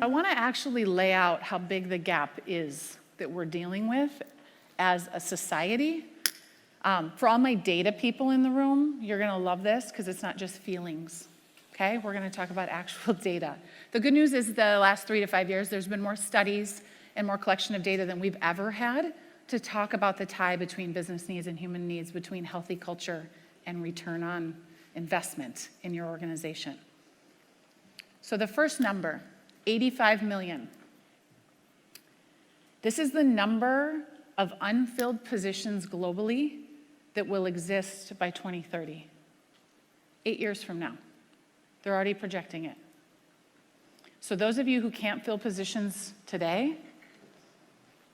I want to actually lay out how big the gap is that we're dealing with as a society. For all my data people in the room, you're going to love this because it's not just feelings. Okay, we're going to talk about actual data. The good news is the last 3 to 5 years, there's been more studies and more collection of data than we've ever had to talk about the tie between business needs and human needs, between healthy culture and return on investment in your organization. So the first number, 85 million. This is the number of unfilled positions globally that will exist by 2030. 8 years from now. They're already projecting it. So those of you who can't fill positions today,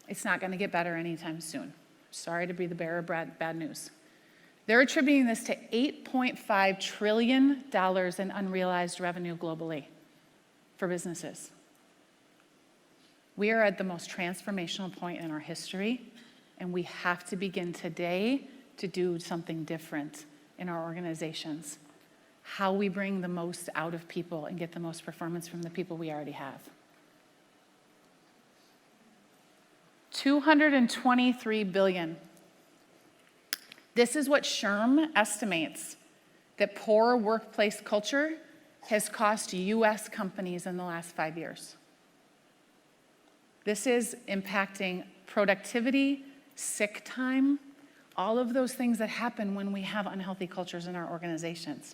it's not going to get better anytime soon. Sorry to be the bearer of bad news. They're attributing this to $8.5 trillion in unrealized revenue globally for businesses. We are at the most transformational point in our history, and we have to begin today to do something different in our organizations. How we bring the most out of people and get the most performance from the people we already have. 223 billion. This is what SHRM estimates that poor workplace culture has cost US companies in the last 5 years. This is impacting productivity, sick time, all of those things that happen when we have unhealthy cultures in our organizations.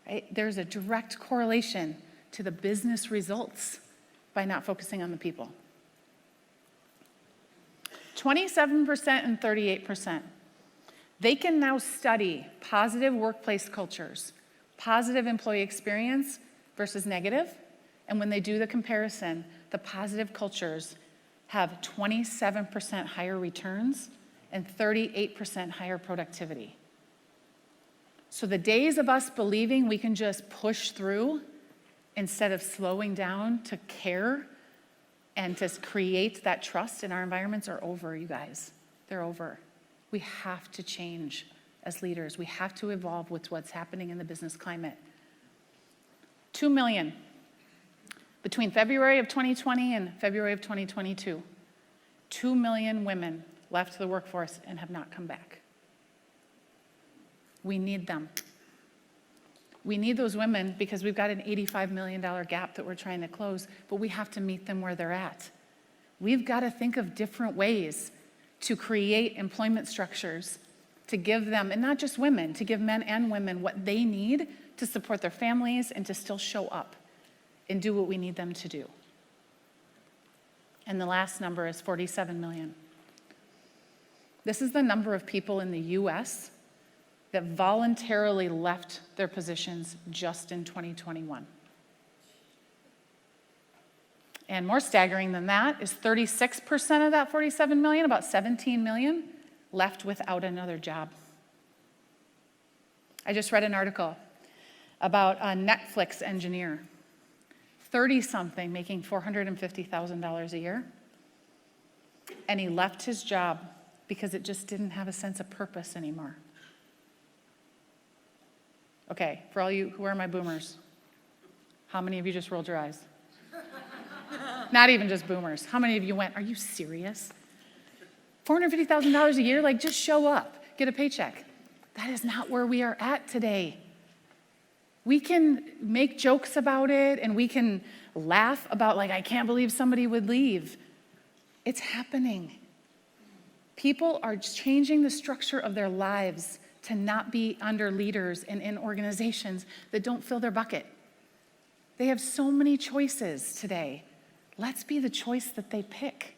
Right? There's a direct correlation to the business results by not focusing on the people. 27% and 38%. They can now study positive workplace cultures, positive employee experience versus negative, and when they do the comparison, the positive cultures have 27% higher returns and 38% higher productivity. So the days of us believing we can just push through instead of slowing down to care and to create that trust in our environments are over, you guys. They're over. We have to change as leaders. We have to evolve with what's happening in the business climate. 2 million. Between February of 2020 and February of 2022, 2 million women left the workforce and have not come back. We need them. We need those women because we've got an $85 million gap that we're trying to close, but we have to meet them where they're at. We've got to think of different ways to create employment structures to give them, and not just women, to give men and women what they need to support their families and to still show up and do what we need them to do. And the last number is 47 million. This is the number of people in the US that voluntarily left their positions just in 2021. And more staggering than that is 36% of that 47 million, about 17 million, left without another job. I just read an article about a Netflix engineer, 30-something, making $450,000 a year, and he left his job because it just didn't have a sense of purpose anymore. Okay, for all you, who are my boomers? How many of you just rolled your eyes? Not even just boomers. How many of you went, are you serious? $450,000 a year? Like, just show up, get a paycheck. That is not where we are at today. We can make jokes about it and we can laugh about, like, I can't believe somebody would leave. It's happening. People are changing the structure of their lives to not be under leaders and in organizations that don't fill their bucket. They have so many choices today. Let's be the choice that they pick.